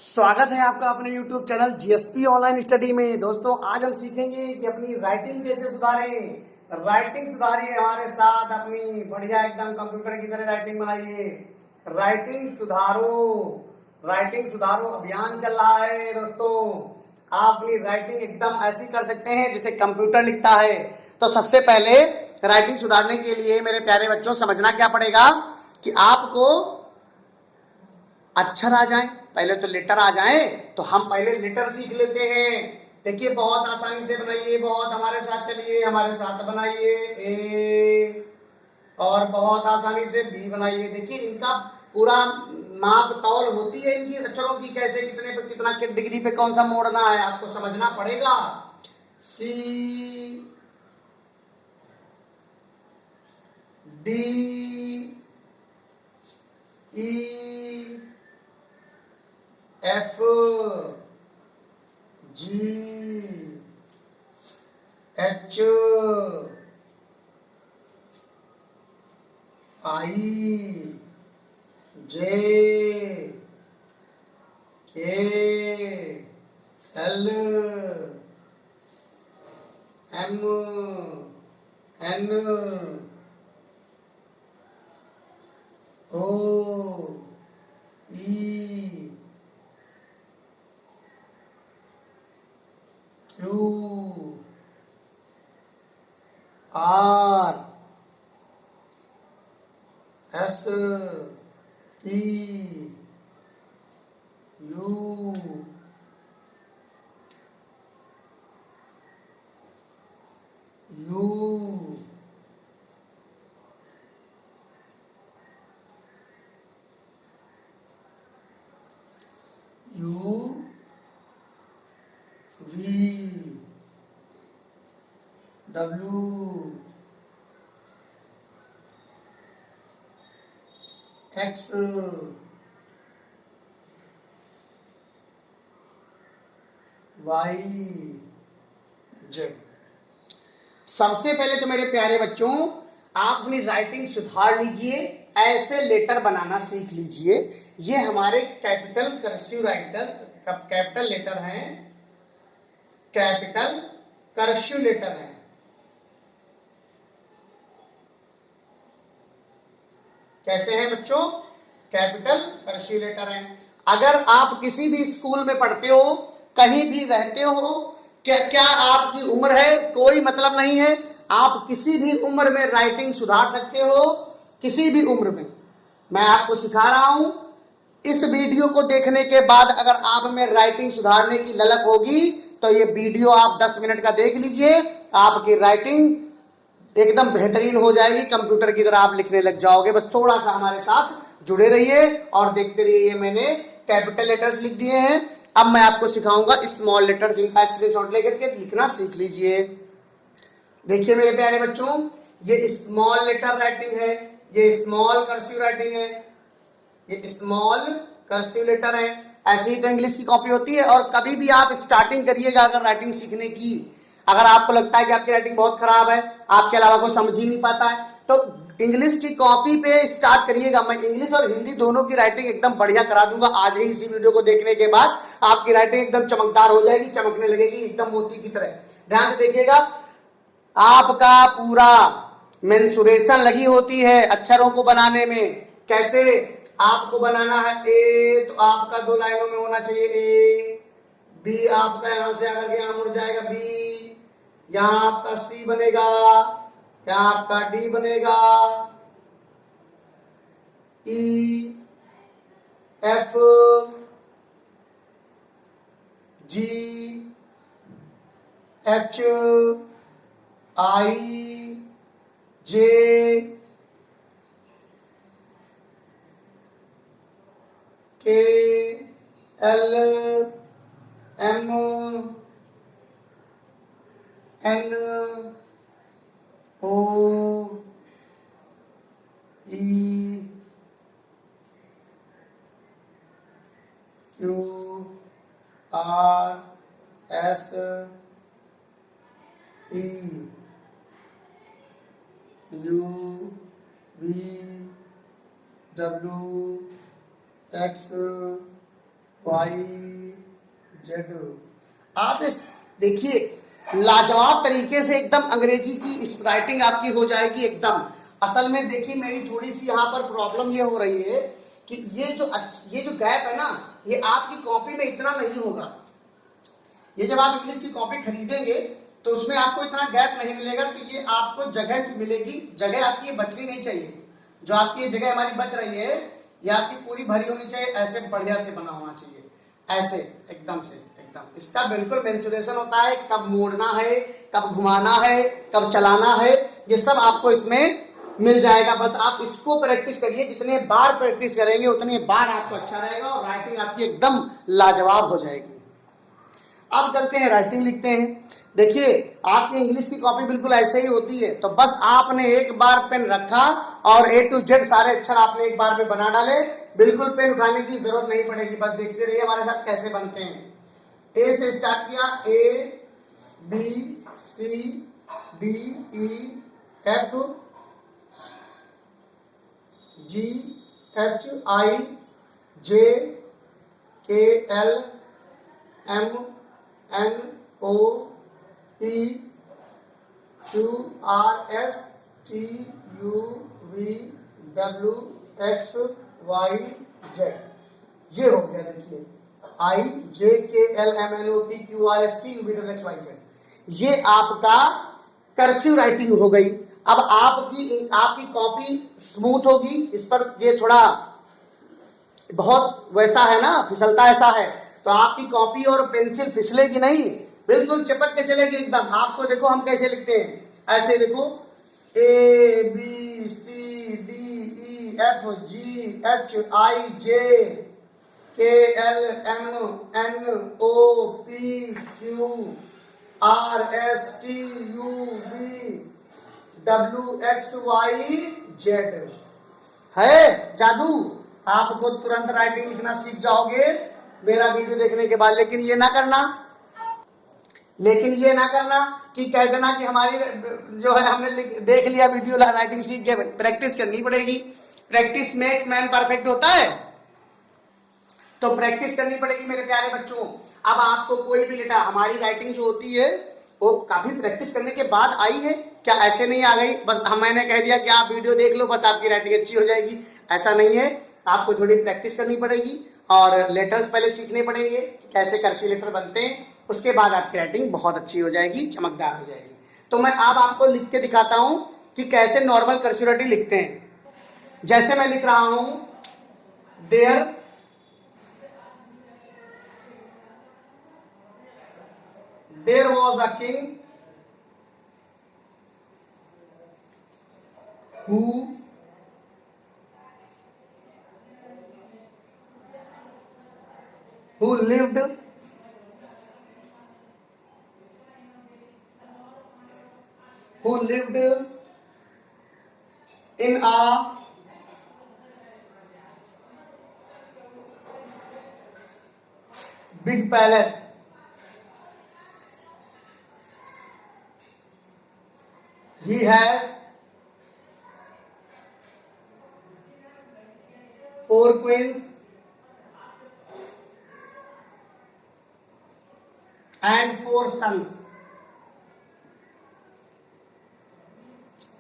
स्वागत है आपका अपने YouTube channel GSP online study में। दोस्तों आज हम सीखेंगे कि अपनी राइटिंग कैसे सुधारें। राइटिंग सुधारिए हमारे साथ, अपनी बढ़िया एकदम कंप्यूटर की तरह राइटिंग बनाइए। राइटिंग सुधारो, राइटिंग सुधारो अभियान चल रहा है दोस्तों। आप अपनी राइटिंग एकदम ऐसी कर सकते हैं जैसे कंप्यूटर लिखता है। तो सबसे पहले राइटिंग सुधारने के लिए मेरे प्यारे बच्चों समझना क्या पड़ेगा कि आपको अक्षर आ जाए, पहले तो लेटर आ जाए। तो हम पहले लेटर सीख लेते हैं। देखिए बहुत आसानी से बनाइए, बहुत हमारे साथ चलिए, हमारे साथ बनाइए। ए और बहुत आसानी से बी बनाइए। देखिए इनका पूरा माप तौल होती है इनकी अक्षरों की, कैसे कितने पे कितना डिग्री पे कौन सा मोड़ना है आपको समझना पड़ेगा। C D E F G H I J K L M N O E Q R S T U V W X Y Z. सबसे पहले तो मेरे प्यारे बच्चों आप अपनी राइटिंग सुधार लीजिए, ऐसे लेटर बनाना सीख लीजिए। ये हमारे capital cursive writer capital letter हैं, कैपिटल कर्सिव लेटर हैं। कैसे हैं बच्चों? कैपिटल कर्सिव लेटर हैं। अगर आप किसी भी स्कूल में पढ़ते हो, कहीं भी रहते हो, क्या आपकी उम्र है कोई मतलब नहीं है। आप किसी भी उम्र में राइटिंग सुधार सकते हो, किसी भी उम्र में। मैं आपको सिखा रहा हूं। इस वीडियो को देखने के बाद अगर आप में राइटिंग सुधारने की ललक होगी तो ये वीडियो आप 10 मिनट का देख लीजिए, आपकी राइटिंग एकदम बेहतरीन हो जाएगी, कंप्यूटर की तरह आप लिखने लग जाओगे। बस थोड़ा सा हमारे साथ जुड़े रहिए और देखते रहिए। मैंने कैपिटल लेटर्स लिख दिए हैं, अब मैं आपको सिखाऊंगा स्मॉल लेटर्स। इनका स्क्रीनशॉट लेकर के लिखना सीख लीजिए। देखिए मेरे प्यारे बच्चों, ये स्मॉल लेटर राइटिंग है, ये स्मॉल कर्सिव राइटिंग है, ये स्मॉल कर्सिव लेटर है। ऐसी ही तो इंग्लिश की कॉपी होती है। और कभी भी आप स्टार्टिंग करिएगा अगर राइटिंग सीखने की, अगर आपको लगता है कि आपकी राइटिंग बहुत खराब है, आपके अलावा कोई समझ ही नहीं पाता है, तो इंग्लिश की कॉपी पे स्टार्ट करिएगा। मैं इंग्लिश और हिंदी दोनों की राइटिंग एकदम बढ़िया करा दूंगा। आज ही इसी वीडियो को देखने के बाद आपकी राइटिंग एकदम चमकदार हो जाएगी, चमकने लगेगी एकदम मोती की तरह। ध्यान से देखिएगा, आपका पूरा मेंसुरेशन लगी होती है अक्षरों को बनाने में। कैसे आपको बनाना है? ए तो आपका 2 लाइनों में होना चाहिए ए। बी आपका यहां से आकर के यहां मुड़ जाएगा बी। यहां आपका सी बनेगा, यहां आपका डी बनेगा, ई F G H I J K L M N O E Q R S T U V W X YZ। आप इस देखिए लाजवाब तरीके से एकदम अंग्रेजी की राइटिंग आपकी हो जाएगी एकदम। असल में देखिए मेरी थोड़ी सी यहाँ पर प्रॉब्लम ये हो रही है कि ये जो गैप है ना, ये आपकी कॉपी में इतना नहीं होगा। ये जब आप इंग्लिश की कॉपी खरीदेंगे तो उसमें आपको इतना गैप नहीं मिलेगा, तो ये आपको जगह मिलेगी, जगह आपकी ये बचनी नहीं चाहिए। जो आपकी ये जगह हमारी बच रही है ये आपकी पूरी भरी होनी चाहिए, ऐसे बढ़िया से बना होना चाहिए, ऐसे एकदम से एकदम। इसका बिल्कुल मेंसुरेशन होता है, कब मोड़ना है, कब घुमाना है, कब चलाना है, ये सब आपको इसमें मिल जाएगा। बस आप इसको प्रैक्टिस करिए, जितने बार प्रैक्टिस करेंगे उतने बार आपको अच्छा रहेगा और राइटिंग आपकी एकदम लाजवाब हो जाएगी। अब चलते हैं राइटिंग लिखते हैं। देखिए आपकी इंग्लिश की कॉपी बिल्कुल ऐसे ही होती है, तो बस आपने एक बार पेन रखा और A to Z सारे अक्षर आपने एक बार में बना डाले, बिल्कुल पेन उठाने की जरूरत नहीं पड़ेगी। बस देखते रहिए हमारे साथ कैसे बनते हैं। A से स्टार्ट किया, A B C D E F G H I J K L M N O P Q R S T U V W X Y Z। ये हो गया। देखिए I J K L M N O P Q R S T U V W X Y Z, ये आपका cursive writing हो गई। अब आपकी कॉपी स्मूथ होगी, इस पर ये थोड़ा बहुत वैसा है ना, फिसलता ऐसा है, तो आपकी कॉपी और पेंसिल फिसलेगी नहीं, बिल्कुल चिपक के चलेगी एकदम। आपको देखो हम कैसे लिखते हैं, ऐसे लिखो A B C D E F G H I J K L M N O P Q R S T U V W X Y Z। है जादू, आपको तुरंत राइटिंग लिखना सीख जाओगे मेरा वीडियो देखने के बाद। लेकिन ये ना करना कि कह देना कि हमारी जो है हमने देख लिया वीडियो, राइटिंग सीख गए। प्रैक्टिस करनी पड़ेगी, प्रैक्टिस मेक्स मैन परफेक्ट होता है, तो प्रैक्टिस करनी पड़ेगी मेरे प्यारे बच्चों। अब आपको कोई भी लेटर, हमारी राइटिंग जो होती है वो काफी प्रैक्टिस करने के बाद आई है, क्या ऐसे नहीं आ गई बस मैंने कह दिया कि आप वीडियो देख लो बस आपकी राइटिंग अच्छी हो जाएगी, ऐसा नहीं है। आपको थोड़ी प्रैक्टिस करनी पड़ेगी और लेटर्स पहले सीखने पड़ेंगे, कैसे कर्सिव लेटर बनते हैं, उसके बाद आपकी राइटिंग बहुत अच्छी हो जाएगी, चमकदार हो जाएगी। तो मैं अब आपको लिख के दिखाता हूं कि कैसे नॉर्मल कर्सिव राइटिंग लिखते हैं। जैसे मैं लिख रहा हूं, there was a king who lived in a big palace. He has 4 queens and 4 sons।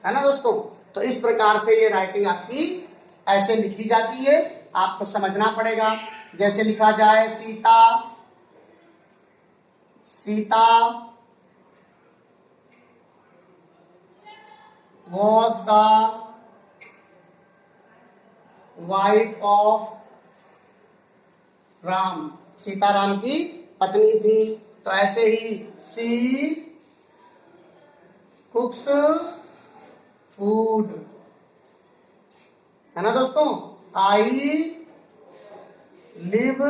है ना दोस्तों? तो इस प्रकार से ये राइटिंग आपकी ऐसे लिखी जाती है, आपको समझना पड़ेगा। जैसे लिखा जाए, Sita was the wife of Ram, Sita Ram की पत्नी थी। तो ऐसे ही सी कुक्स फूड, है ना दोस्तों। I live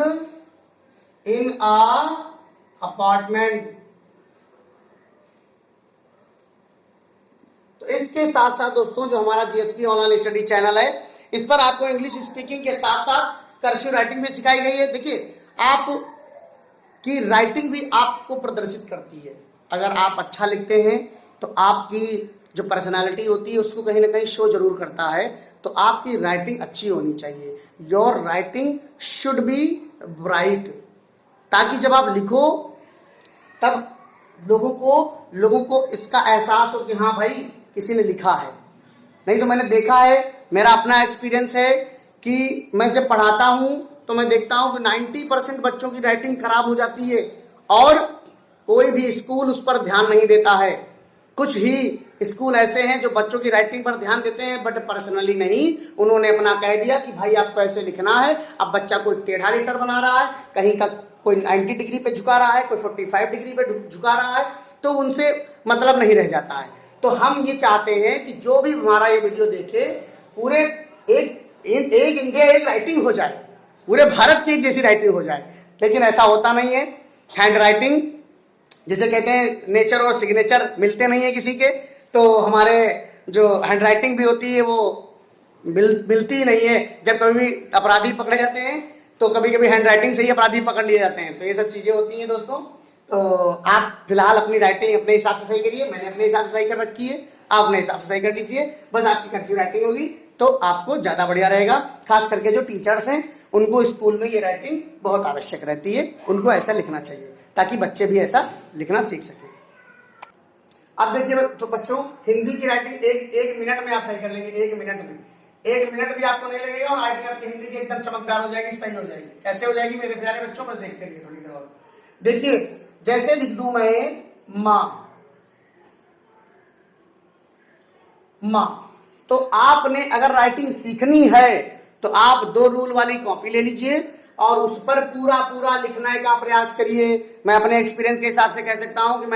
in a apartment. तो इसके साथ साथ दोस्तों जो हमारा जीएसपी ऑनलाइन स्टडी चैनल है, इस पर आपको इंग्लिश स्पीकिंग के साथ साथ कर्सिव राइटिंग भी सिखाई गई है। देखिए आप की राइटिंग भी आपको प्रदर्शित करती है। अगर आप अच्छा लिखते हैं तो आपकी जो पर्सनालिटी होती है उसको कहीं ना कहीं शो जरूर करता है। तो आपकी राइटिंग अच्छी होनी चाहिए। Your writing should be bright, ताकि जब आप लिखो तब लोगों को इसका एहसास हो कि हाँ भाई किसी ने लिखा है। नहीं तो मैंने देखा है, मेरा अपना एक्सपीरियंस है कि मैं जब पढ़ाता हूँ तो मैं देखता हूँ कि 90% बच्चों की राइटिंग खराब हो जाती है और कोई भी स्कूल उस पर ध्यान नहीं देता है। कुछ ही स्कूल ऐसे हैं जो बच्चों की राइटिंग पर ध्यान देते हैं, बट पर्सनली नहीं। उन्होंने अपना कह दिया कि भाई आपको ऐसे लिखना है। अब बच्चा कोई टेढ़ा लेटर बना रहा है, कहीं का कोई 90 डिग्री पे झुका रहा है, कोई 45 डिग्री पे झुका रहा है, तो उनसे मतलब नहीं रह जाता है। तो हम ये चाहते हैं कि जो भी हमारा ये वीडियो देखे, पूरे एक इंडिया एक राइटिंग हो जाए, पूरे भारत की एक जैसी राइटिंग हो जाए। लेकिन ऐसा होता नहीं है। हैंड राइटिंग जिसे कहते हैं, नेचर और सिग्नेचर मिलते नहीं है किसी के, तो हमारे जो हैंड राइटिंग भी होती है वो मिलती ही नहीं है। जब कभी भी अपराधी पकड़े जाते हैं तो कभी कभी हैंड राइटिंग से ही अपराधी पकड़ लिए जाते हैं। तो ये सब चीजें होती हैं दोस्तों। तो आप फिलहाल अपनी राइटिंग अपने हिसाब से सही करिए। मैंने अपने हिसाब से सही कर रखी है, आप अपने हिसाब से सही कर लीजिए। बस आपकी कर्सिव राइटिंग होगी तो आपको ज्यादा बढ़िया रहेगा। खास करके जो टीचर्स हैं उनको स्कूल में ये राइटिंग बहुत आवश्यक रहती है, उनको ऐसा लिखना चाहिए ताकि बच्चे भी ऐसा लिखना सीख सकें। अब देखिए तो बच्चों, हिंदी की राइटिंग एक मिनट में आप सही कर लेंगे। 1 मिनट में, 1 मिनट भी आपको नहीं लगेगा और राइटिंग आपकी हिंदी की एकदम चमकदार हो जाएगी, सही हो जाएगी। कैसे हो जाएगी मेरे प्यारे बच्चों? बस देखते रहिए थोड़ी देर और। देखिए जैसे लिख दूं मैं माँ, तो आपने अगर राइटिंग सीखनी है तो आप 2 रूल वाली कॉपी ले लीजिए और उस पर पूरा लिखने का प्रयास करिए। मैं अपने एक्सपीरियंस के हिसाब से कह सकता हूं कि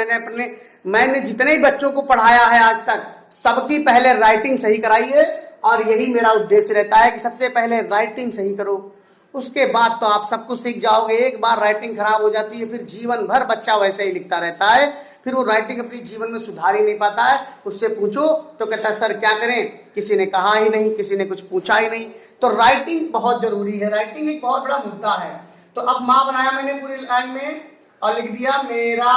मैंने जितने बच्चों को पढ़ाया है आज तक, सबकी पहले राइटिंग सही कराई है और यही मेरा उद्देश्य रहता है कि सबसे पहले राइटिंग सही करो, उसके बाद तो आप सब कुछ सीख जाओगे। एक बार राइटिंग खराब हो जाती है फिर जीवन भर बच्चा वैसे ही लिखता रहता है, फिर वो राइटिंग अपनी जीवन में सुधार ही नहीं पाता है। उससे पूछो तो कहता है सर क्या करें, किसी ने कहा ही नहीं, किसी ने कुछ पूछा ही नहीं। तो राइटिंग बहुत जरूरी है, राइटिंग एक बहुत बड़ा मुद्दा है। तो अब माँ बनाया मैंने पूरी लाइन में और लिख दिया मेरा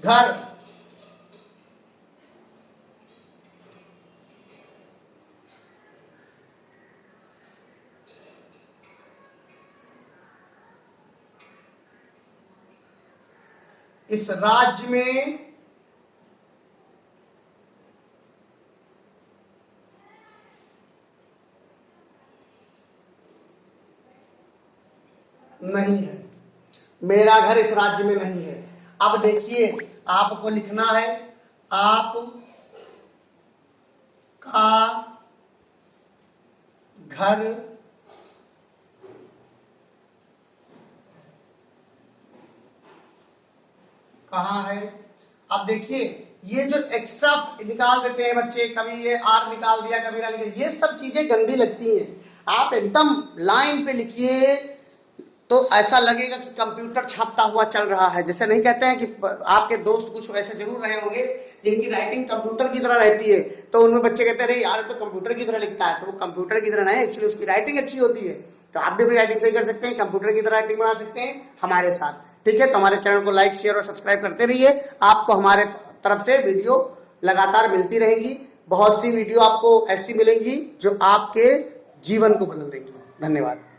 घर। इस राज्य में नहीं है, मेरा घर इस राज्य में नहीं है। अब देखिए आपको लिखना है आप का घर कहाँ है। अब देखिए ये जो एक्स्ट्रा निकाल देते हैं बच्चे, कभी ये आर निकाल दिया कभी ना निकाल, ये सब चीजें गंदी लगती हैं। आप एकदम लाइन पे लिखिए तो ऐसा लगेगा कि कंप्यूटर छापता हुआ चल रहा है। जैसे नहीं कहते हैं कि आपके दोस्त कुछ ऐसे जरूर रहे होंगे जिनकी राइटिंग कंप्यूटर की तरह रहती है, तो उनमें बच्चे कहते हैं यार तो कंप्यूटर की तरह लिखता है। तो वो कंप्यूटर की तरह नहीं, एक्चुअली उसकी राइटिंग अच्छी होती है। तो आप भी अपनी राइटिंग सही कर सकते हैं, कंप्यूटर की तरह राइटिंग बना सकते हैं हमारे साथ। ठीक है, तो हमारे चैनल को लाइक शेयर और सब्सक्राइब करते रहिए। आपको हमारे तरफ से वीडियो लगातार मिलती रहेंगी। बहुत सी वीडियो आपको ऐसी मिलेंगी जो आपके जीवन को बदल देंगी। धन्यवाद।